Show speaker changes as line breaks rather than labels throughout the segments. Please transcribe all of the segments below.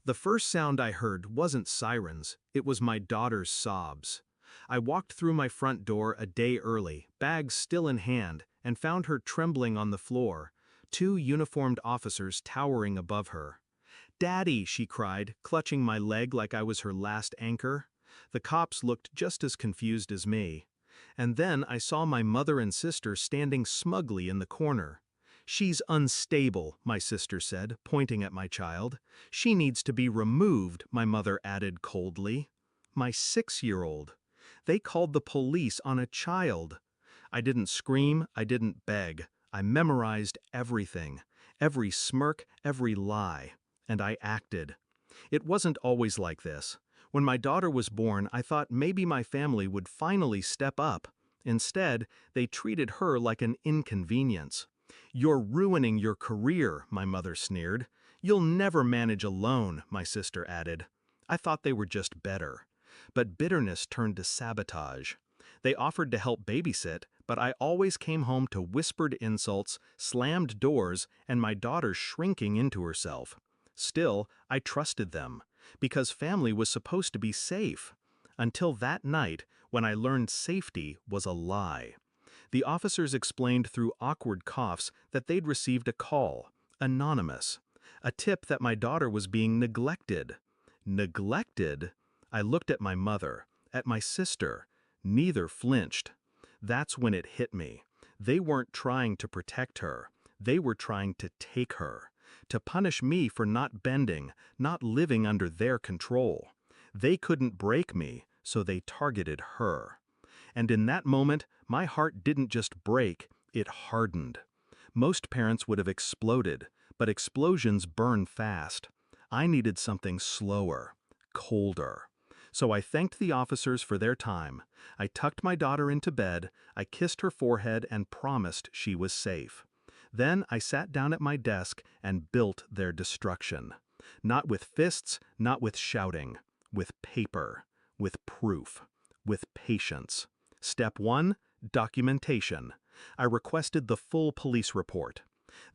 The first sound I heard wasn't sirens, it was my daughter's sobs. I walked through my front door a day early, bags still in hand, and found her trembling on the floor, two uniformed officers towering above her. "Daddy," she cried, clutching my leg like I was her last anchor. The cops looked just as confused as me. And then I saw my mother and sister standing smugly in the corner. "She's unstable," my sister said, pointing at my child. "She needs to be removed," my mother added coldly. My 6-year-old. They called the police on a child. I didn't scream, I didn't beg. I memorized everything, every smirk, every lie. And I acted. It wasn't always like this. When my daughter was born, I thought maybe my family would finally step up. Instead, they treated her like an inconvenience. "You're ruining your career," my mother sneered. "You'll never manage alone," my sister added. I thought they were just better. But bitterness turned to sabotage. They offered to help babysit, but I always came home to whispered insults, slammed doors, and my daughter shrinking into herself. Still, I trusted them, because family was supposed to be safe. Until that night, when I learned safety was a lie. The officers explained through awkward coughs that they'd received a call, anonymous, a tip that my daughter was being neglected. Neglected? I looked at my mother, at my sister. Neither flinched. That's when it hit me. They weren't trying to protect her. They were trying to take her, to punish me for not bending, not living under their control. They couldn't break me, so they targeted her. And in that moment, my heart didn't just break, it hardened. Most parents would have exploded, but explosions burn fast. I needed something slower, colder. So I thanked the officers for their time. I tucked my daughter into bed, I kissed her forehead and promised she was safe. Then I sat down at my desk and built their destruction. Not with fists, not with shouting. With paper. With proof. With patience. Step 1, documentation. I requested the full police report.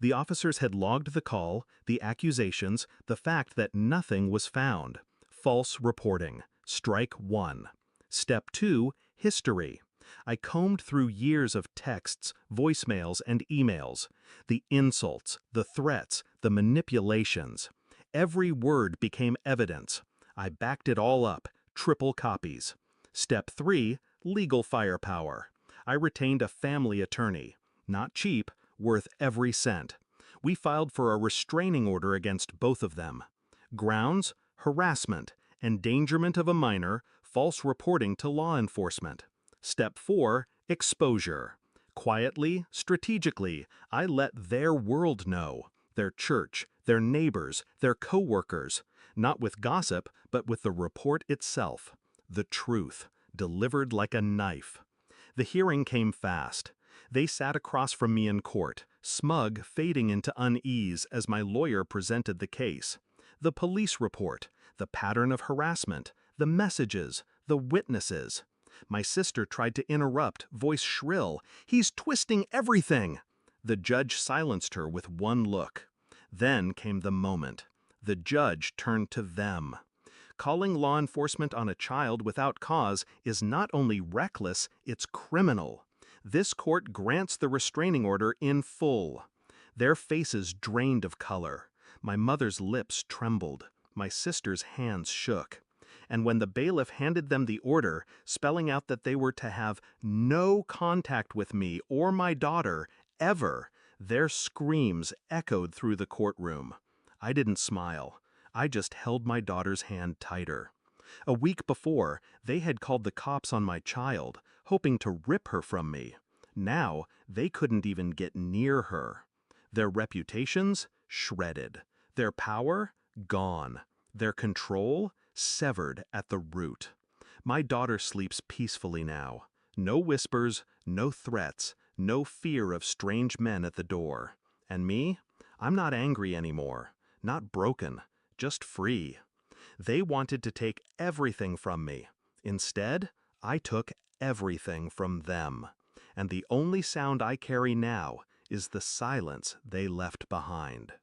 The officers had logged the call, the accusations, the fact that nothing was found. False reporting. Strike 1. Step 2, history. I combed through years of texts, voicemails, and emails. The insults, the threats, the manipulations. Every word became evidence. I backed it all up, triple copies. Step 3, legal firepower. I retained a family attorney. Not cheap, worth every cent. We filed for a restraining order against both of them. Grounds: harassment, endangerment of a minor, false reporting to law enforcement. Step 4, exposure. Quietly, strategically, I let their world know. Their church, their neighbors, their co-workers. Not with gossip, but with the report itself. The truth, delivered like a knife. The hearing came fast. They sat across from me in court, smug fading into unease as my lawyer presented the case. The police report, the pattern of harassment, the messages, the witnesses. My sister tried to interrupt, voice shrill. "He's twisting everything!" The judge silenced her with one look. Then came the moment. The judge turned to them. Calling law enforcement on a child without cause is not only reckless, it's criminal. This court grants the restraining order in full. Their faces drained of color. My mother's lips trembled. My sister's hands shook. And when the bailiff handed them the order, spelling out that they were to have no contact with me or my daughter, ever, their screams echoed through the courtroom. I didn't smile. I just held my daughter's hand tighter. A week before, they had called the cops on my child, hoping to rip her from me. Now, they couldn't even get near her. Their reputations? Shredded. Their power? Gone. Their control? Severed at the root. My daughter sleeps peacefully now. No whispers, no threats, no fear of strange men at the door. And me? I'm not angry anymore. Not broken. Just free. They wanted to take everything from me. Instead, I took everything from them. And the only sound I carry now is the silence they left behind.